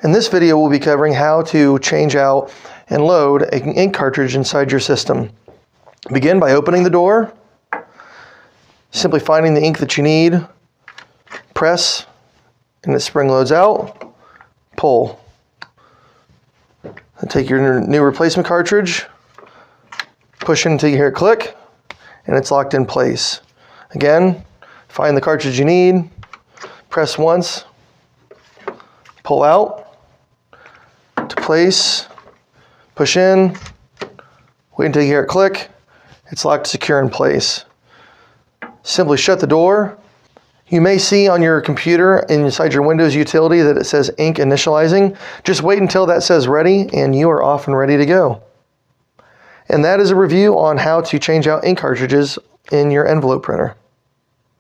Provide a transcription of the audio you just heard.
In this video, we'll be covering how to change out and load an ink cartridge inside your system. Begin by opening the door, simply finding the ink that you need, press, and the spring loads out, pull. And take your new replacement cartridge, push in until you hear it click, and it's locked in place. Again, find the cartridge you need, press once, pull out, to place, push in, wait until you hear it click, it's locked secure in place. Simply shut the door. You may see on your computer inside your Windows utility that it says ink initializing. Just wait until that says ready and you are off and ready to go. And that is a review on how to change out ink cartridges in your envelope printer.